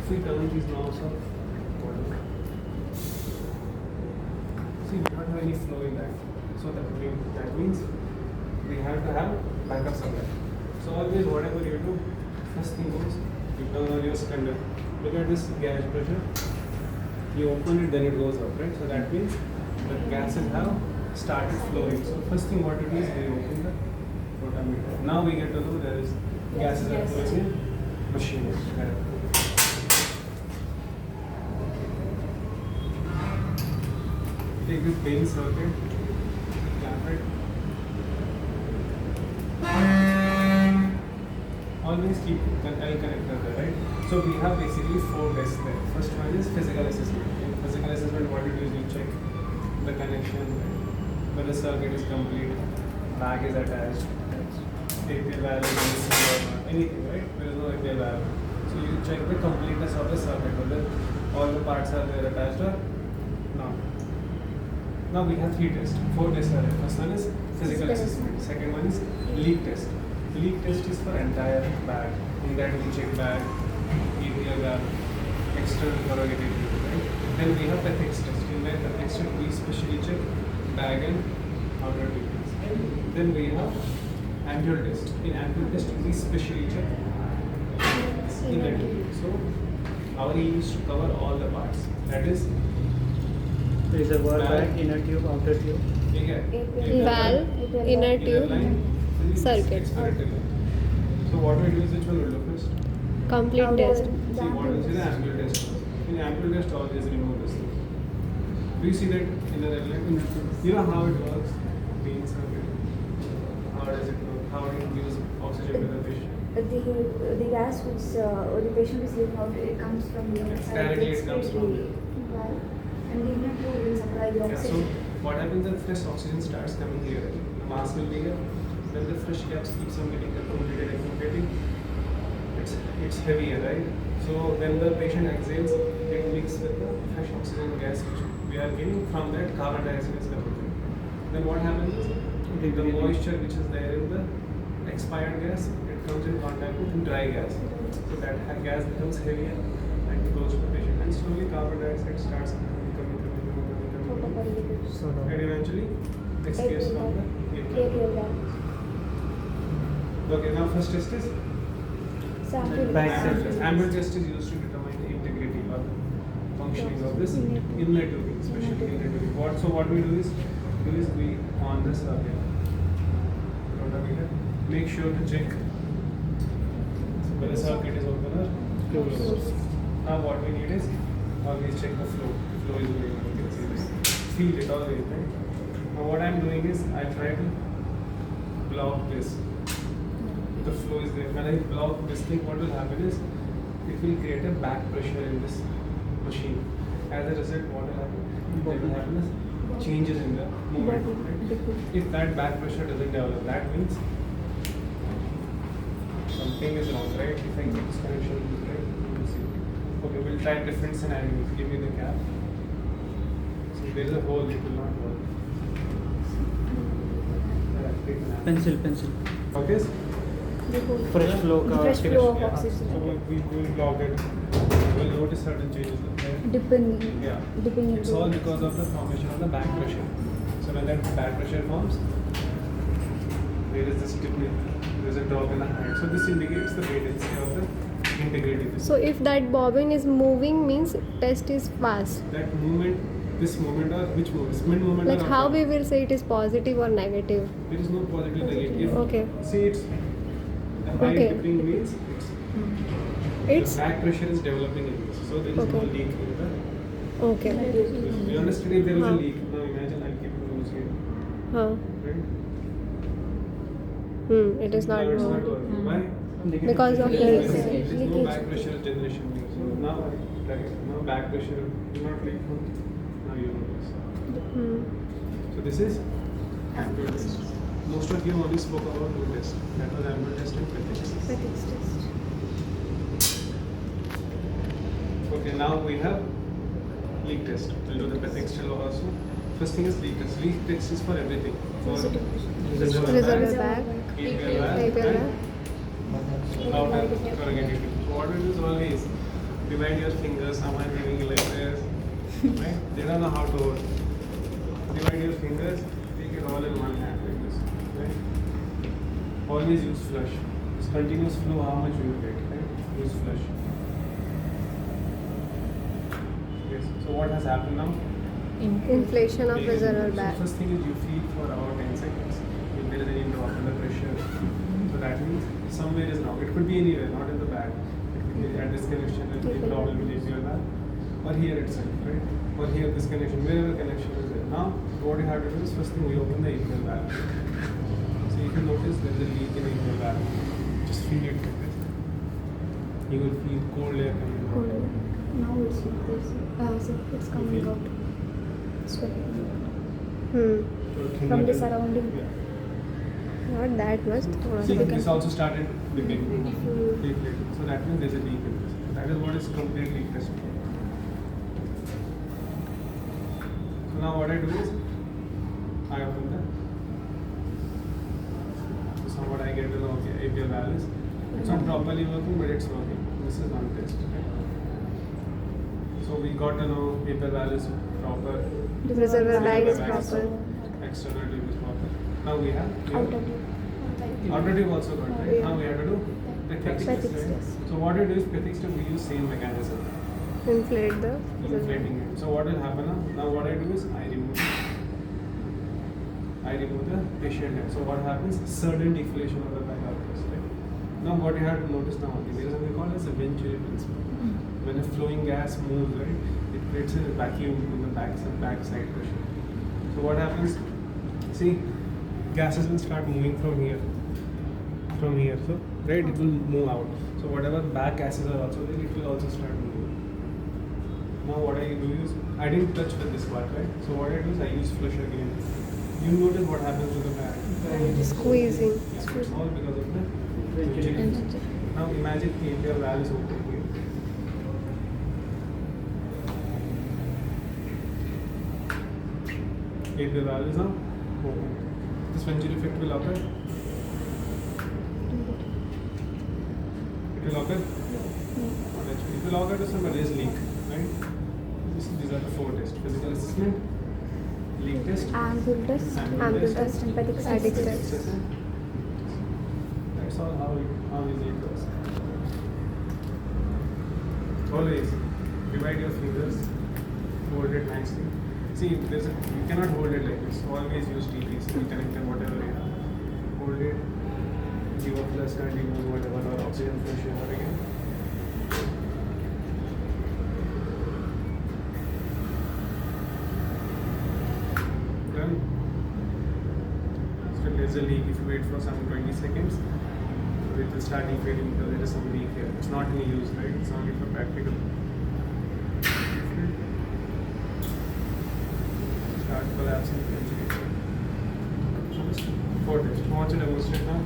we turn these knobs up, see, we don't have any flow in that. So that means we have to have backup supply. So always whatever you do, first thing is you turn on your cylinder. Look at this gas pressure. You open it, then it goes up, right? So that means the gases have started flowing. So first thing what it is, we open the rotameter. Now we get to know there is gases are flowing in machine. Take this main circuit, clamp it. Always keep the L connector there, right? So we have basically 4 tests there. First one is physical assessment. In physical assessment, what you do is you check the connection, whether the circuit is complete, bag is attached, APL valve is missing or not, anything, right? There is no APL valve. So you check the completeness of the circuit, whether all the parts are there attached or not. Now we have 3 tests, 4 tests are there. First one is physical assessment. Second one is leak test. Leak test is for entire bag. In that we check bag, APL valve, external corrugated tube, right? Then we have ethics test. In that ethics test we specially check bag and outer tubes. Then we have ampule test. In ampule test we specially check inner tube. So our aim is to cover all the parts. That is reservoir bag, inner tube, outer tube. Valve, inner tube, circuit. So what we do is which one will do first? Complete test. See what is the ampule test. In ampule test always remove this thing. Do you see that in the element? You know how it works? Main circuit. How does it work? How it gives oxygen to the patient? The gas which the patient is leaving out, it comes from the outside. Directly it comes from the valve, and the inner tube will supply the Yeah, so oxygen. what happens is fresh oxygen starts coming here. The mass will be here. Then the fresh gas keeps on getting accumulating. It's heavier, right? So when the patient exhales, it mixes with the fresh oxygen gas which we are getting from that carbon dioxide is coming. Then what happens is the moisture which is there in the expired gas, it comes in contact with dry gas. So that gas becomes heavier and goes to the patient. And slowly carbon dioxide starts coming. So And eventually escapes from the APL. APL valve. Okay, now first test is Sample Bag ampule test. test. Ampule test is used to determine the integrity or the functioning of this inner tubing, especially inner tubing. What we do is we on the circuit, make sure to check whether the circuit is open or closed. Now what we need is always check the flow. Flow is going on. You can see this. Feel it always, right? Now what I'm doing is I try to block this. The flow is there. When I block this thing, what will happen is it will create a back pressure in this machine. As a result, what will happen? What will happen is changes in the movement. Right? If that back pressure doesn't develop, that means something is wrong, right? If I get this connection, right? You will see. Okay, we'll try different scenarios. Give me the cap. So there is a hole, it will not work. pencil. Okay? Fresh flow का Fresh flow of Yeah. oxygen. So we will block it. We'll notice certain changes. Right? Dipping. Yeah. Dipping It's into. all because of the formation of the back pressure. So when that back pressure forms, there is this dipping, there is a drop in the height. So this indicates the latency of the integrity. So if that bobbin is moving, means test is pass. That movement, this movement or which movement? Spin movement Like or how outward? we will say it is positive or negative. There is no positive negative. Okay. See, it's the high Okay. dipping means It's the back pressure is developing in this. So there is no Okay. leak in the. okay. We understand if there is a Huh. leak. Now imagine I'll keep it loose here. Huh. Right? It is not Now it's not moving. working. Why? Because of There is the no back pressure generation. So now, back pressure do not leak. Now you know this. So this is ampule test. Most of you only spoke about two tests. That was ampule test and fatigue test. Fatigue test. Okay, now we have leak test. We'll do the fatigue test also. First thing is leak test. Leak test is for everything. For reservoir bag, bag, APL valve, APL and outer corrugated tube. So what we do is always divide your fingers. Some are giving like this, right? They don't know how to hold. Divide your fingers, take it all in one hand like this, right? Always use flush. This continuous flow, how much you will get, right? Use flush. Yes. So what has happened now? Inflation of Take it. reservoir So bag. first thing is you feel for about 10 seconds. If there is any drop in the pressure, so that means somewhere is wrong. It could be anywhere, not in the bag. It could be at this connection, it could be problem with APL bag, or here itself, right? Or here this connection, wherever connection is there. Now, what you have to do is first thing we open the APL bag. So if you notice there is a leak in APL bag, just feel it like this. You will feel cold air coming out. Cold. Now it's like this. So it's coming out. Sweating. From the surrounding. Yeah. Not that much. See, थोड़ा सा. this also started leaking. Mm. Leak. So that means there's a leak in this. That is what is complete leak test. So now what I do is, I open the. So what I get is okay, APL valve is. It's not properly working, but it's working. This is one test. Okay? So we got to know APL valve is proper. Reservoir bag is Reservoir bag proper. External tube is proper. Now we have. Outer tube. Outer tube also got, right? Yeah. Now we have to do Pethix test, Pethix right? test. So what we do is Pethix test, we use same mechanism, Inflate the inflating it. So what will happen now? Now what I do is I remove the patient head. So what happens? Sudden deflation of the bag occurs, right? Now what you have to notice now, there is something called as a venturi principle. When a flowing gas moves, right, it creates a vacuum in the backside pressure. So what happens? See, gases will start moving from here. So right, it will move out. So whatever back gases are also there, it will also start moving. Now what I do is, I didn't touch with this part, right? So what I do is I use flush again. You notice what happens to the bag. squeezing. It's all because of the venturi. Now imagine the APL valve is open here. APL valve is now open. This venturi effect will occur. It will occur. It will occur to some raise leak, right? These are the 4 tests: physical assessment, leak test, Ampule test. Ampule test. And Pethix Pethix test. test. assessment. That's all how easy it goes. Always divide your fingers, hold it nicely. See, you cannot hold it like this. Always use TPs, connector, whatever you have. Hold it, give a plus and remove whatever or oxygen pressure again. Done. Still there's a leak. If you wait for some 20 seconds, it will start deflating because there is some leak here. It's not in use, right? It's only for practical. Start collapsing. 4 tests. Want to demonstrate now?